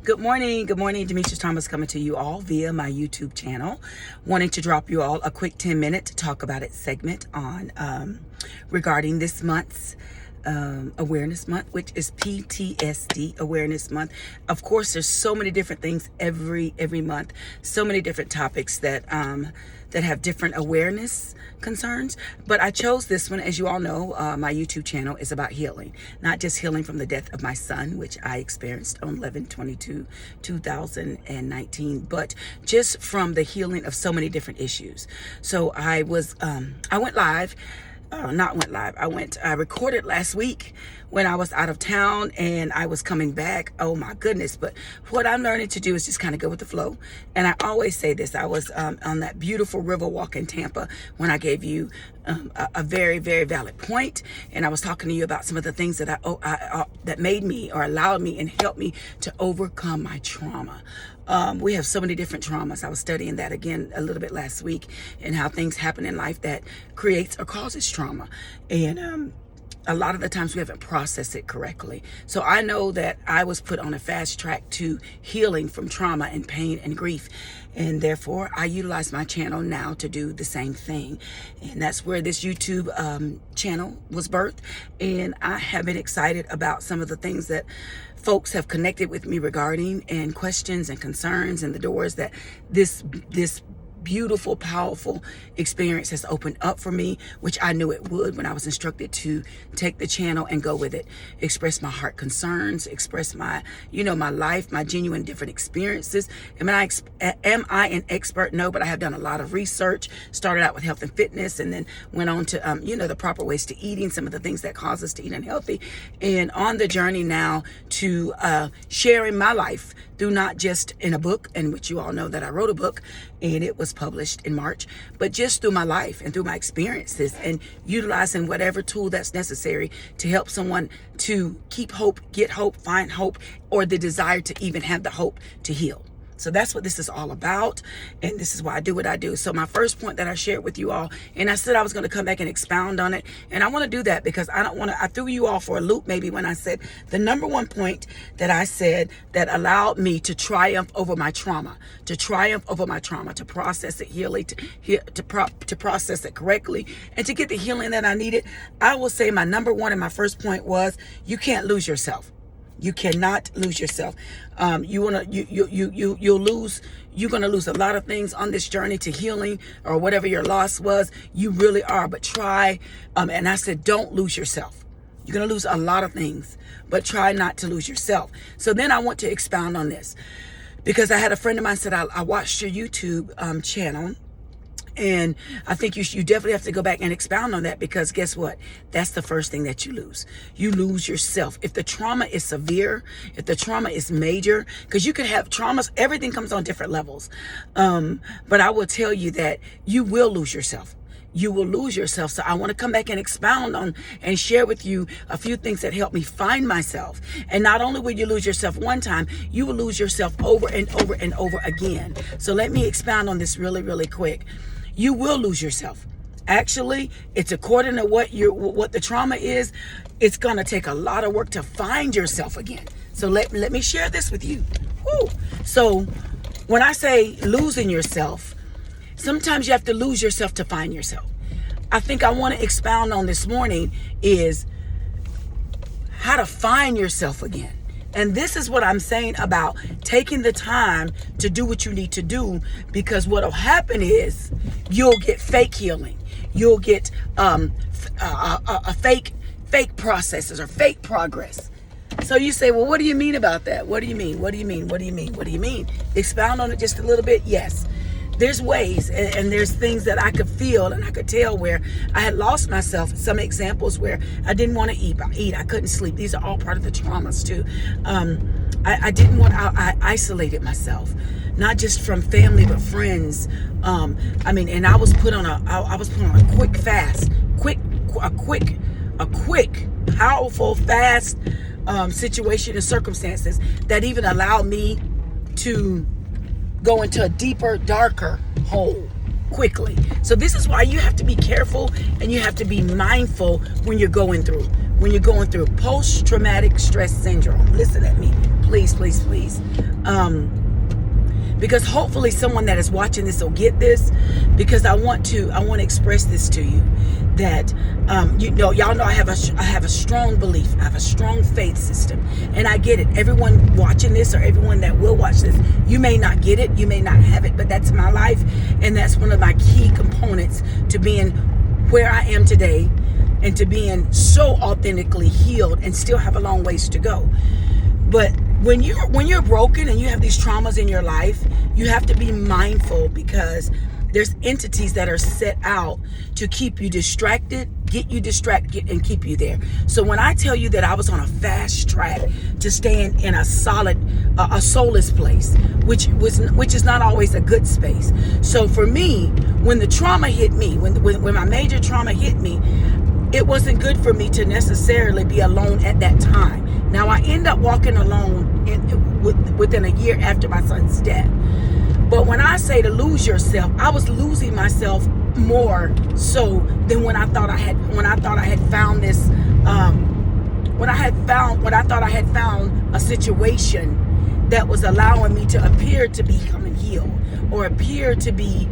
Good morning. Demetrius Thomas coming to you all via my YouTube channel. Wanting to drop you all a quick 10-minute to talk about it segment on regarding this month's awareness month, which is PTSD awareness month. Of course, there's so many different things every month, so many different topics that have different awareness concerns, but I chose this one. As you all know, my YouTube channel is about healing, not just healing from the death of my son, which I experienced on 11/22/2019, but just from the healing of so many different issues. So I recorded last week when I was out of town and I was coming back. Oh my goodness. But what I'm learning to do is just kind of go with the flow. And I always say this, I was on that beautiful river walk in Tampa when I gave you a very, very valid point. And I was talking to you about some of the things that that made me or allowed me and helped me to overcome my trauma. We have so many different traumas. I was studying that again a little bit last week, and how things happen in life that creates or causes trauma. And a lot of the times we haven't processed it correctly. So I know that I was put on a fast track to healing from trauma and pain and grief. And therefore, I utilize my channel now to do the same thing. And that's where this YouTube channel was birthed. And I have been excited about some of the things that folks have connected with me regarding, and questions and concerns, and the doors that this beautiful, powerful experience has opened up for me, which I knew it would when I was instructed to take the channel and go with it, express my heart concerns, express my, my life, my genuine different experiences. Am I an expert? No, but I have done a lot of research, started out with health and fitness, and then went on to, the proper ways to eating, some of the things that cause us to eat unhealthy, and on the journey now to sharing my life through not just in a book, in which you all know that I wrote a book and it was published in March, but just through my life and through my experiences, and utilizing whatever tool that's necessary to help someone to keep hope, get hope, find hope, or the desire to even have the hope to heal. So that's what this is all about, and this is why I do what I do. So my first point that I shared with you all, and I said I was going to come back and expound on it, and I want to do that because I threw you all for a loop maybe when I said the number one point that I said that allowed me to triumph over my trauma, to process it healing, to process it correctly, and to get the healing that I needed. I will say my number one and my first point was, you can't lose yourself. You cannot lose yourself. You're gonna lose a lot of things on this journey to healing, or whatever your loss was. You really are. But try, and I said, don't lose yourself. You're gonna lose a lot of things, but try not to lose yourself. So then I want to expound on this, because I had a friend of mine said, I watched your YouTube channel. And I think you definitely have to go back and expound on that, because guess what? That's the first thing that you lose. You lose yourself. If the trauma is severe, if the trauma is major, because you can have traumas, everything comes on different levels. But I will tell you that you will lose yourself. You will lose yourself. So I want to come back and expound on and share with you a few things that helped me find myself. And not only will you lose yourself one time, you will lose yourself over and over and over again. So let me expound on this really, really quick. You will lose yourself. Actually, it's according to what the trauma is. It's gonna take a lot of work to find yourself again. So let me share this with you. Woo. So when I say losing yourself, sometimes you have to lose yourself to find yourself. I think I want to expound on this morning is how to find yourself again. And this is what I'm saying about taking the time to do what you need to do, because what will happen is you'll get fake healing. You'll get a fake processes or fake progress. So you say, well, what do you mean about that? What do you mean? What do you mean? What do you mean? What do you mean? Expound on it just a little bit. Yes. There's ways and there's things that I could feel and I could tell where I had lost myself. Some examples where I didn't want to eat. I couldn't sleep. These are all part of the traumas too. I didn't want. I isolated myself, not just from family but friends. And I was put on a quick fast, a quick, powerful fast situation and circumstances that even allowed me to go into a deeper, darker hole quickly. So this is why you have to be careful and you have to be mindful when you're going through. when you're going through post-traumatic stress syndrome. Listen at me, please, please, please. Because hopefully someone that is watching this will get this, because I want to express this to you, that y'all know I have a strong belief, I have a strong faith system, and I get it. Everyone watching this, or everyone that will watch this, you may not get it, you may not have it, but that's my life, and that's one of my key components to being where I am today, and to being so authentically healed, and still have a long ways to go. But when you're broken and you have these traumas in your life, you have to be mindful, because there's entities that are set out to keep you distracted, get you distracted, and keep you there. So when I tell you that I was on a fast track to staying in a solid, a soulless place, which is not always a good space. So for me, when the trauma hit me, when my major trauma hit me, it wasn't good for me to necessarily be alone at that time. Now, I end up walking alone within a year after my son's death. But when I say to lose yourself, I was losing myself more so than when I thought I had found this, when I thought I had found a situation that was allowing me to appear to be becoming healed, or appear to be,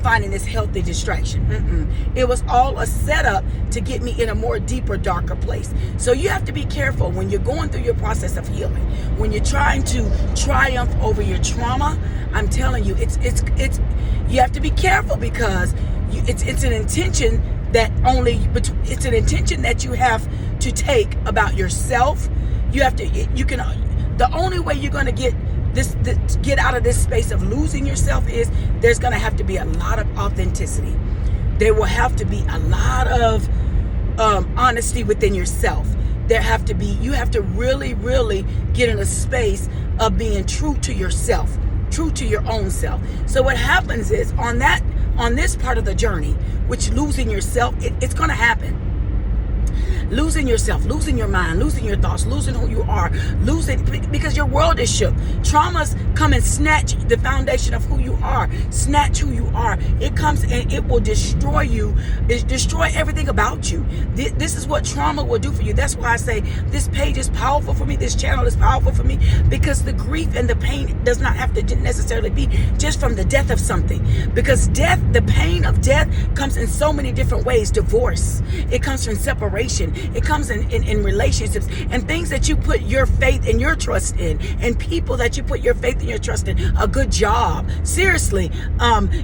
finding this healthy distraction. It was all a setup to get me in a more deeper, darker place. So you have to be careful when you're going through your process of healing. When you're trying to triumph over your trauma, I'm telling you, you have to be careful, because it's an intention that you have to take about yourself. The only way you're going to get out of this space of losing yourself is there's going to have to be a lot of authenticity. There will have to be a lot of honesty within yourself. You have to really, really get in a space of being true to yourself, true to your own self. So what happens is on this part of the journey, which losing yourself, it's going to happen. Losing yourself, losing your mind, losing your thoughts, losing who you are, because your world is shook. Traumas come and snatch the foundation of who you are, snatch who you are. It comes and it will destroy you, destroy everything about you. This is what trauma will do for you. That's why I say this page is powerful for me, this channel is powerful for me, because the grief and the pain does not have to necessarily be just from the death of something. Because the pain of death comes in so many different ways. Divorce, it comes from separation. It comes in relationships and things that you put your faith and your trust in, and people that you put your faith and your trust in. A good job, seriously,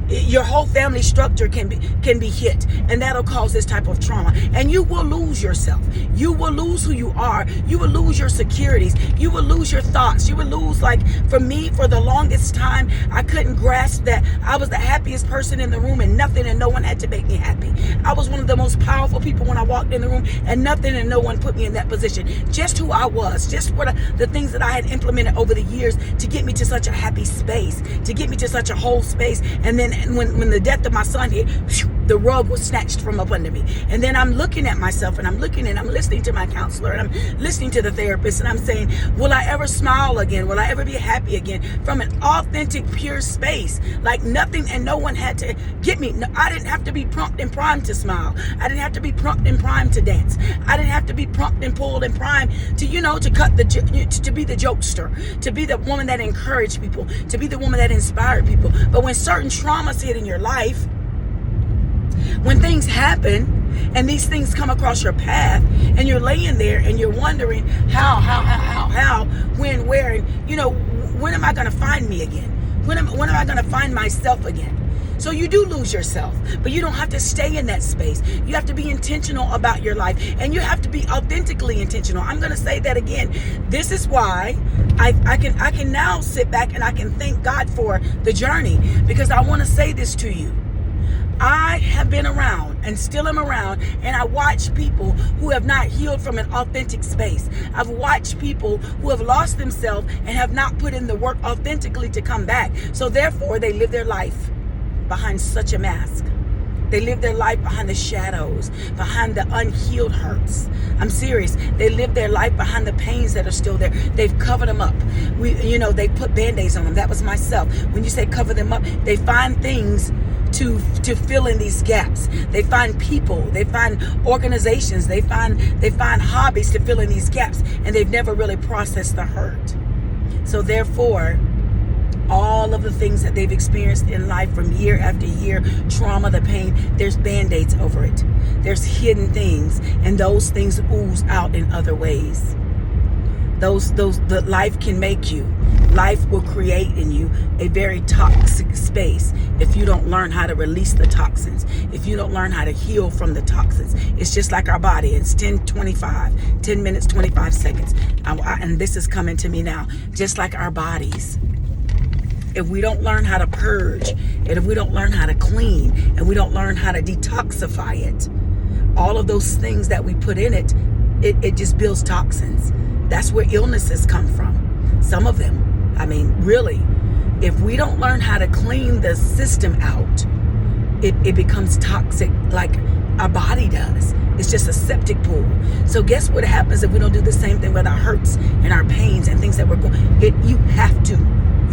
your whole family structure can be hit, and that'll cause this type of trauma. And you will lose yourself. You will lose who you are. You will lose your securities. You will lose your thoughts. You will lose, like for me, for the longest time, I couldn't grasp that I was the happiest person in the room, and nothing and no one had to make me happy. I was one of the most powerful people when I walked in the room, and nothing and no one put me in that position. Just who I was, just what the things that I had implemented over the years to get me to such a happy space, to get me to such a whole space. And then when the death of my son hit, the rug was snatched from up under me. And then I'm looking at myself, and I'm listening to my counselor, and I'm listening to the therapist, and I'm saying, will I ever smile again? Will I ever be happy again? From an authentic, pure space. Like nothing and no one had to get me. I didn't have to be prompt and primed to smile. I didn't have to be prompt and primed to dance. I didn't have to be prompt and pulled and primed to to be the jokester, to be the woman that encouraged people, to be the woman that inspired people. But when certain traumas hit in your life, when things happen and these things come across your path, and you're laying there and you're wondering how, when, where, and when am I going to find me again? When am I going to find myself again? So you do lose yourself, but you don't have to stay in that space. You have to be intentional about your life, and you have to be authentically intentional. I'm going to say that again. This is why I can now sit back and I can thank God for the journey, because I want to say this to you. I have been around and still am around, and I watch people who have not healed from an authentic space. I've watched people who have lost themselves and have not put in the work authentically to come back. So therefore, they live their life behind such a mask. They live their life behind the shadows, behind the unhealed hurts. I'm serious. They live their life behind the pains that are still there. They've covered them up. They put Band-Aids on them. That was myself. When you say cover them up, they find things to fill in these gaps. They find people, they find organizations, they find hobbies to fill in these gaps, and they've never really processed the hurt. So therefore, all of the things that they've experienced in life from year after year, trauma, the pain, there's band-aids over it. There's hidden things, and those things ooze out in other ways. The life can make you. Life will create in you a very toxic space if you don't learn how to release the toxins, if you don't learn how to heal from the toxins. It's just like our body. It's 10 minutes, 25 seconds. And this is coming to me now. Just like our bodies. If we don't learn how to purge, and if we don't learn how to clean, and we don't learn how to detoxify it, all of those things that we put in it, it just builds toxins. That's where illnesses come from. Some of them. I mean, really, if we don't learn how to clean the system out, it becomes toxic like our body does. It's just a septic pool. So guess what happens if we don't do the same thing with our hurts and our pains and things that we're going? You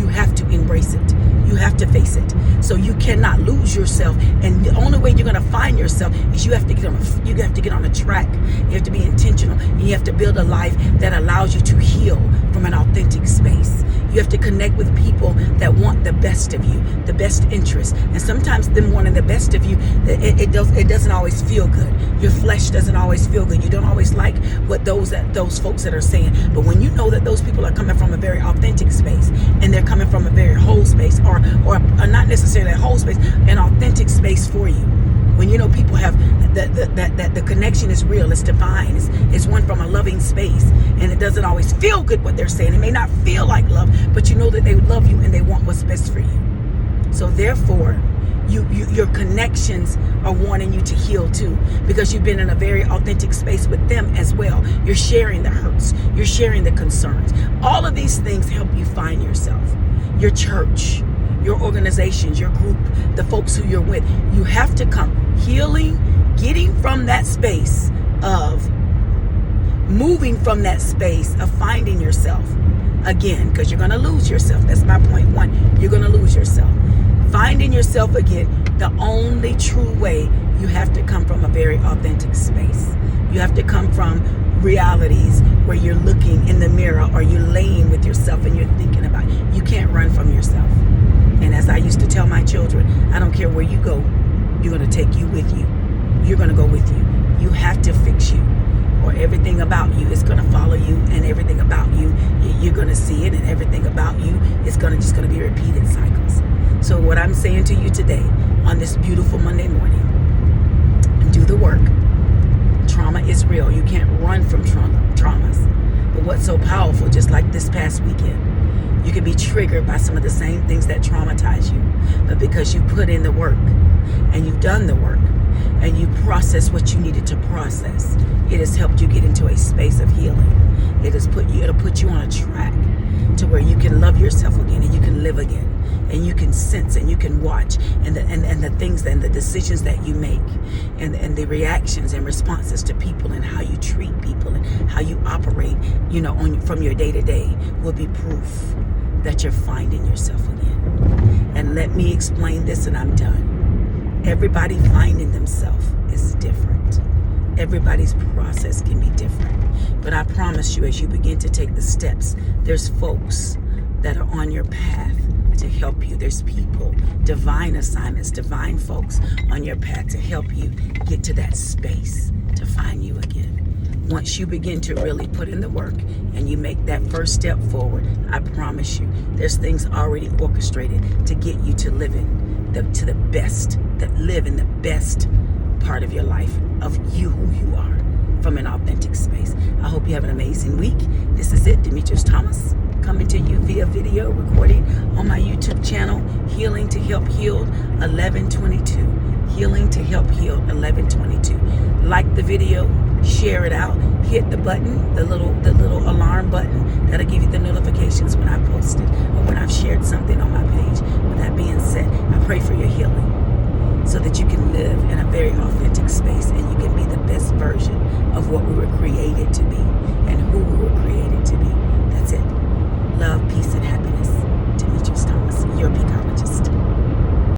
have to embrace it. You have to face it. So you cannot lose yourself. And the only way you're going to find yourself is you have to get on a track. You have to be intentional. And you have to build a life that allows you to heal from an authentic space. You have to connect with people that want the best of you, the best interest. And sometimes them wanting the best of you, it doesn't always feel good. Your flesh doesn't always feel good. You don't always like what those folks that are saying. But when you know that those people are coming from a very authentic space, and they're coming from a very whole space, or not necessarily a whole space, an authentic space for you. When you know people have that the connection is real, it's divine, it's one from a loving space, and it doesn't always feel good what they're saying. It may not feel like love, but you know that they love you and they want what's best for you. So therefore, your connections are wanting you to heal too, because you've been in a very authentic space with them as well. You're sharing the hurts, you're sharing the concerns. All of these things help you find yourself. Your church, your organizations, your group, the folks who you're with. You have to come healing, getting from that space of moving from that space of finding yourself again, because you're going to lose yourself. That's my point one. You're going to lose yourself. Finding yourself again, the only true way, you have to come from a very authentic space. You have to come from realities where you're looking in the mirror, or you're laying with yourself and you're thinking about it. You can't run from yourself. And as I used to tell my children, I don't care where you go, you're going to take you with you. You're going to go with you. You have to fix you, or everything about you is going to follow you, and everything about you, you're going to see it, and everything about you is just going to be repeated cycles. So what I'm saying to you today on this beautiful Monday morning, do the work. Trauma is real. You can't run from traumas. But what's so powerful, just like this past weekend, you can be triggered by some of the same things that traumatize you. But because you put in the work, and you've done the work, and you process what you needed to process, it has helped you get into a space of healing. It'll put you on a track to where you can love yourself again, and you can live again, and you can sense, and you can watch, and the things and the decisions that you make, and the reactions and responses to people, and how you treat people, and how you operate, from your day to day, will be proof that you're finding yourself again. And let me explain this, and I'm done. Everybody finding themselves is different. Everybody's process can be different. But I promise you, as you begin to take the steps, there's folks that are on your path to help you. There's people, divine assignments, divine folks on your path to help you get to that space to find you again. Once you begin to really put in the work and you make that first step forward, I promise you, there's things already orchestrated to get you to living to the best, that live in the best part of your life, of you, who you are, from an authentic space. I hope you have an amazing week. This is it, Demetrius Thomas, coming to you via video recording on my YouTube channel, Healing to Help Healed 1122. Healing to Help Healed 1122. Like the video, share it out, hit the button, the little alarm button that'll give you the notifications when I post it, or when I've shared something on my page. With that being said, I pray for your healing, so that you can live in a very authentic space, and you can be the best version of what we were created to be.